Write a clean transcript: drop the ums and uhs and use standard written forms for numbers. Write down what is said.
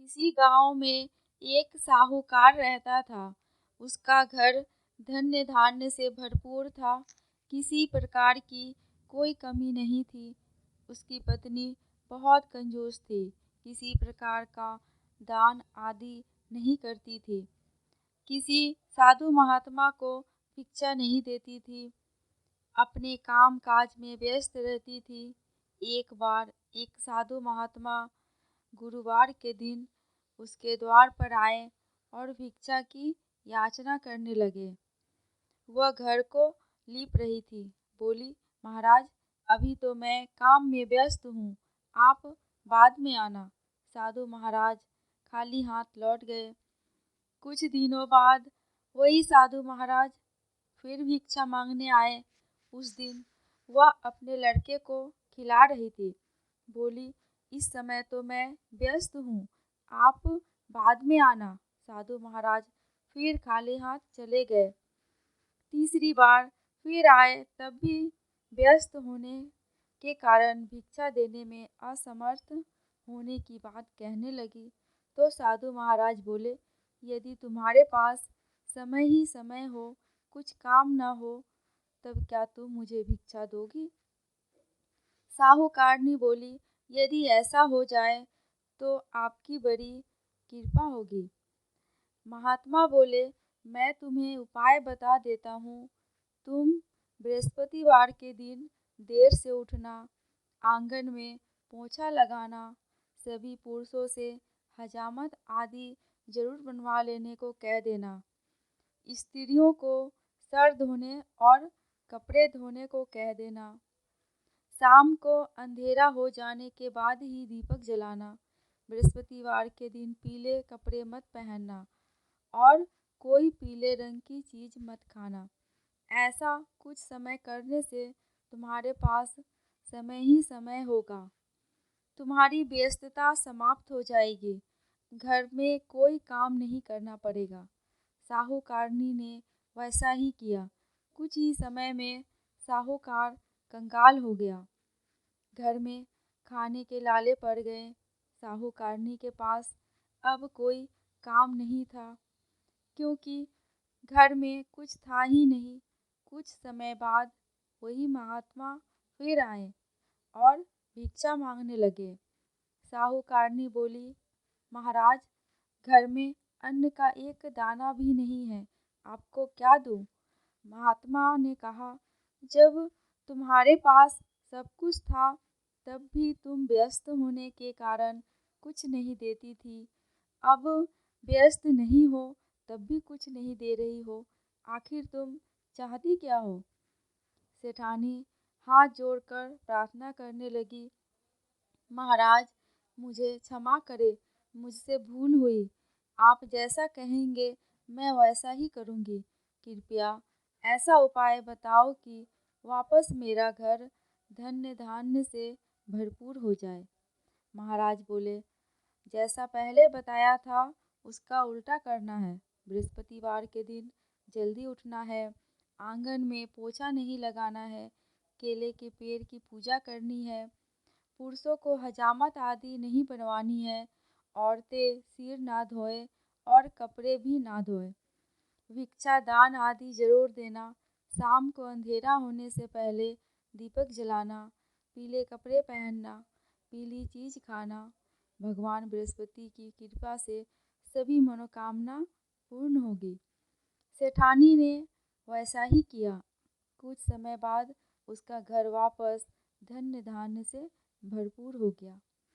किसी गांव में एक साहूकार रहता था। उसका घर धन्य धान्य से भरपूर था। किसी प्रकार की कोई कमी नहीं थी। उसकी पत्नी बहुत कंजूस थी। किसी प्रकार का दान आदि नहीं करती थी। किसी साधु महात्मा को भिक्षा नहीं देती थी। अपने काम काज में व्यस्त रहती थी। एक बार एक साधु महात्मा गुरुवार के दिन उसके द्वार पर आए और भिक्षा की याचना करने लगे। वह घर को लीप रही थी। बोली, महाराज, अभी तो मैं काम में व्यस्त हूँ, आप बाद में आना। साधु महाराज खाली हाथ लौट गए। कुछ दिनों बाद वही साधु महाराज फिर भिक्षा मांगने आए। उस दिन वह अपने लड़के को खिला रही थी। बोली, इस समय तो मैं व्यस्त हूँ, आप बाद में आना। साधु महाराज फिर खाली हाथ चले गए। तीसरी बार फिर आए, तब भी व्यस्त होने के कारण भिक्षा देने में असमर्थ होने की बात कहने लगी। तो साधु महाराज बोले, यदि तुम्हारे पास समय ही समय हो, कुछ काम न हो, तब क्या तुम मुझे भिक्षा दोगी? साहूकारनी बोली, यदि ऐसा हो जाए तो आपकी बड़ी कृपा होगी। महात्मा बोले, मैं तुम्हें उपाय बता देता हूँ। तुम बृहस्पतिवार के दिन देर से उठना, आंगन में पोछा लगाना, सभी पुरुषों से हजामत आदि जरूर बनवा लेने को कह देना। स्त्रियों को सर धोने और कपड़े धोने को कह देना। शाम को अंधेरा हो जाने के बाद ही दीपक जलाना। बृहस्पतिवार के दिन पीले कपड़े मत पहनना और कोई पीले रंग की चीज मत खाना। ऐसा कुछ समय करने से तुम्हारे पास समय ही समय होगा। तुम्हारी व्यस्तता समाप्त हो जाएगी। घर में कोई काम नहीं करना पड़ेगा। साहूकारनी ने वैसा ही किया। कुछ ही समय में साहूकार कंगाल हो गया। घर में खाने के लाले पड़ गए। साहूकारनी के पास अब कोई काम नहीं था, क्योंकि घर में कुछ था ही नहीं। कुछ समय बाद वही महात्मा फिर आए और भिक्षा मांगने लगे। साहूकारनी बोली, महाराज, घर में अन्न का एक दाना भी नहीं है, आपको क्या दूं? महात्मा ने कहा, जब तुम्हारे पास सब कुछ था, तब भी तुम व्यस्त होने के कारण कुछ नहीं देती थी। अब व्यस्त नहीं हो, तब भी कुछ नहीं दे रही हो। आखिर तुम चाहती क्या हो? सेठानी हाथ जोड़कर प्रार्थना करने लगी, महाराज, मुझे क्षमा करे, मुझसे भूल हुई। आप जैसा कहेंगे मैं वैसा ही करूँगी। कृपया ऐसा उपाय बताओ कि वापस मेरा घर धन्य धान्य से भरपूर हो जाए। महाराज बोले, जैसा पहले बताया था उसका उल्टा करना है। बृहस्पतिवार के दिन जल्दी उठना है, आंगन में पोछा नहीं लगाना है, केले के पेड़ की पूजा करनी है, पुरुषों को हजामत आदि नहीं बनवानी है, औरतें सिर ना धोए और कपड़े भी ना धोए, भिक्षा दान आदि जरूर देना, शाम को अंधेरा होने से पहले दीपक जलाना, पीले कपड़े पहनना, पीली चीज खाना। भगवान बृहस्पति की कृपा से सभी मनोकामना पूर्ण होगी। सेठानी ने वैसा ही किया। कुछ समय बाद उसका घर वापस धन्य धान्य से भरपूर हो गया।